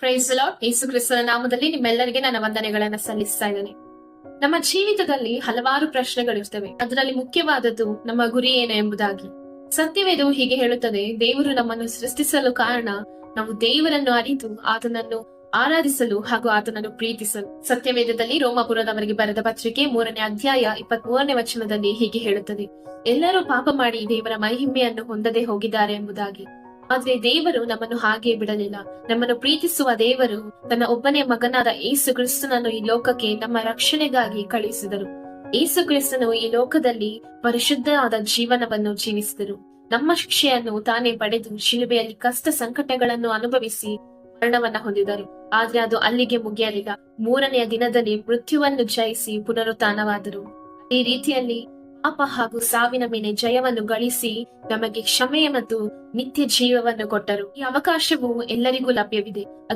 Price lord. ಯೇಸು ಕ್ರಿಸ್ತನ ನಾಮದಲ್ಲಿ ನಿಮ್ಮೆಲ್ಲರಿಗೆ ನನ್ನ ವಂದನೆಗಳನ್ನ ಸಲ್ಲಿಸ್ತಾ ಇದ್ದೇನೆ. ನಮ್ಮ ಜೀವಿತದಲ್ಲಿ ಹಲವಾರು ಪ್ರಶ್ನೆಗಳಿರ್ತವೆ. ಅದರಲ್ಲಿ ಮುಖ್ಯವಾದದ್ದು ನಮ್ಮ ಗುರಿ ಏನು ಎಂಬುದಾಗಿ. ಸತ್ಯವೇದವು ಹೀಗೆ ಹೇಳುತ್ತದೆ, ದೇವರು ನಮ್ಮನ್ನು ಸೃಷ್ಟಿಸಲು ಕಾರಣ ನಾವು ದೇವರನ್ನು ಅರಿತು ಆತನನ್ನು ಆರಾಧಿಸಲು ಹಾಗೂ ಆತನನ್ನು ಪ್ರೀತಿಸಲು. ಸತ್ಯವೇದದಲ್ಲಿ ರೋಮಾಪುರದವರಿಗೆ ಬರೆದ ಪತ್ರಿಕೆ 3ನೇ ಅಧ್ಯಾಯ 23ನೇ ವಚನದಲ್ಲಿ ಹೀಗೆ ಹೇಳುತ್ತದೆ, ಎಲ್ಲರೂ ಪಾಪ ಮಾಡಿ ದೇವರ ಮಹಿಮೆಯನ್ನು ಹೊಂದದೆ ಹೋಗಿದ್ದಾರೆ ಎಂಬುದಾಗಿ. ಆದ್ರೆ ದೇವರು ನಮ್ಮನ್ನು ಹಾಗೆ ಬಿಡಲಿಲ್ಲ. ನಮ್ಮನ್ನು ಪ್ರೀತಿಸುವ ದೇವರು ತನ್ನ ಒಬ್ಬನೇ ಮಗನಾದ ಯೇಸು ಕ್ರಿಸ್ತನನ್ನು ಈ ಲೋಕಕ್ಕೆ ನಮ್ಮ ರಕ್ಷಣೆಗಾಗಿ ಕಳುಹಿಸಿದರು. ಯೇಸು ಕ್ರಿಸ್ತನು ಈ ಲೋಕದಲ್ಲಿ ಪರಿಶುದ್ಧವಾದ ಜೀವನವನ್ನು ಜೀವಿಸಿದರು. ನಮ್ಮ ಶಿಕ್ಷೆಯನ್ನು ತಾನೇ ಪಡೆದು ಶಿಲುಬೆಯಲ್ಲಿ ಕಷ್ಟ ಸಂಕಟಗಳನ್ನು ಅನುಭವಿಸಿ ಮರಣವನ್ನ ಹೊಂದಿದರು. ಆದ್ರೆ ಅದು ಅಲ್ಲಿಗೆ ಮುಗಿಯಲಿಲ್ಲ. 3ನೆಯ ದಿನದಲ್ಲಿ ಮೃತ್ಯುವನ್ನು ಜಯಿಸಿ ಪುನರುತ್ಥಾನವಾದರು. ಈ ರೀತಿಯಲ್ಲಿ ಪಾಪ ಹಾಗೂ ಸಾವಿನ ಮೇಲೆ ಜಯವನ್ನು ಗಳಿಸಿ ನಮಗೆ ಕ್ಷಮೆ ಮತ್ತು ನಿತ್ಯ ಜೀವವನ್ನು ಕೊಟ್ಟರು. ಈ ಅವಕಾಶವು ಎಲ್ಲರಿಗೂ ಲಭ್ಯವಿದೆ.